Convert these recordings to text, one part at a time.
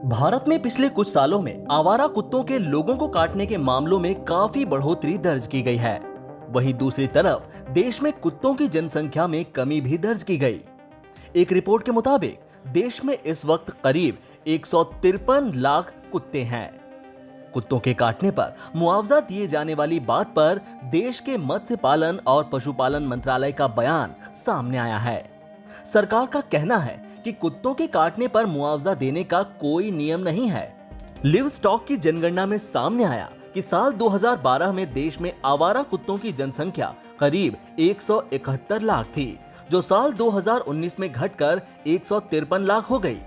भारत में पिछले कुछ सालों में आवारा कुत्तों के लोगों को काटने के मामलों में काफी बढ़ोतरी दर्ज की गई है। वहीं दूसरी तरफ देश में कुत्तों की जनसंख्या में कमी भी दर्ज की गई। एक रिपोर्ट के मुताबिक देश में इस वक्त करीब 153 लाख कुत्ते हैं। कुत्तों के काटने पर मुआवजा दिए जाने वाली बात पर देश के मत्स्य पालन और पशुपालन मंत्रालय का बयान सामने आया है। सरकार का कहना है कि कुत्तों के काटने पर मुआवजा देने का कोई नियम नहीं है। लिव स्टॉक की जनगणना में सामने आया कि साल 2012 में देश में आवारा कुत्तों की जनसंख्या करीब 171 लाख थी, जो साल 2019 में घटकर 153 लाख हो गई।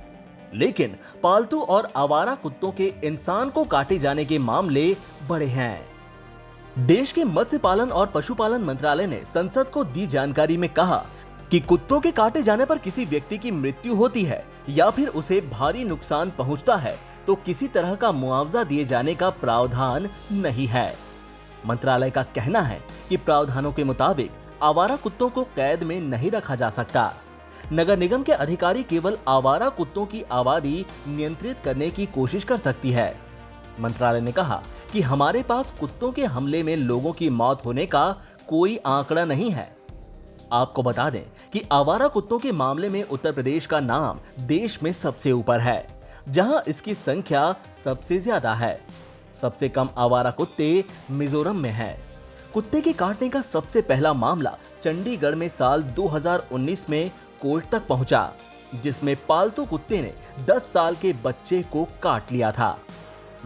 लेकिन पालतू और आवारा कुत्तों के इंसान को काटे जाने के मामले बड़े हैं। देश के मत्स्य पालन और पशुपालन मंत्रालय ने संसद को दी जानकारी में कहा कि कुत्तों के काटे जाने पर किसी व्यक्ति की मृत्यु होती है या फिर उसे भारी नुकसान पहुंचता है तो किसी तरह का मुआवजा दिए जाने का प्रावधान नहीं है। मंत्रालय का कहना है कि प्रावधानों के मुताबिक आवारा कुत्तों को कैद में नहीं रखा जा सकता। नगर निगम के अधिकारी केवल आवारा कुत्तों की आबादी नियंत्रित करने की कोशिश कर सकती है। मंत्रालय ने कहा कि हमारे पास कुत्तों के हमले में लोगों की मौत होने का कोई आंकड़ा नहीं है। आपको बता दें कि आवारा कुत्तों के मामले में उत्तर प्रदेश का नाम देश में सबसे ऊपर है, जहां इसकी संख्या सबसे ज्यादा है। सबसे कम आवारा कुत्ते मिजोरम में हैं। कुत्ते के काटने का सबसे पहला मामला चंडीगढ़ में साल 2019 में कोर्ट तक पहुंचा, जिसमें पालतू कुत्ते ने 10 साल के बच्चे को काट लिया था।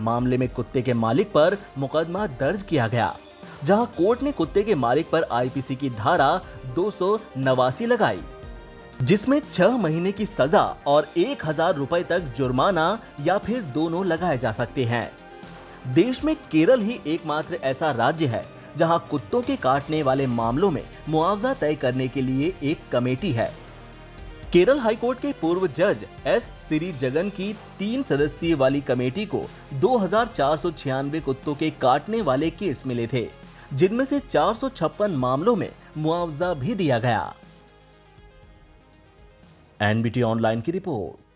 मामले में कुत्ते के मालिक पर मुकदमा दर्ज किया गया, जहां कोर्ट ने कुत्ते के मालिक पर आईपीसी की धारा 289 लगाई, जिसमें 6 महीने की सजा और 1000 रुपए तक जुर्माना या फिर दोनों लगाए जा सकते हैं। देश में केरल ही एकमात्र ऐसा राज्य है जहां कुत्तों के काटने वाले मामलों में मुआवजा तय करने के लिए एक कमेटी है। केरल हाईकोर्ट के पूर्व जज एस सिरी जगन की 3 सदस्यीय वाली कमेटी को 2496 कुत्तों के काटने वाले केस मिले थे, जिनमें से 456 मामलों में मुआवजा भी दिया गया। एनबीटी ऑनलाइन की रिपोर्ट।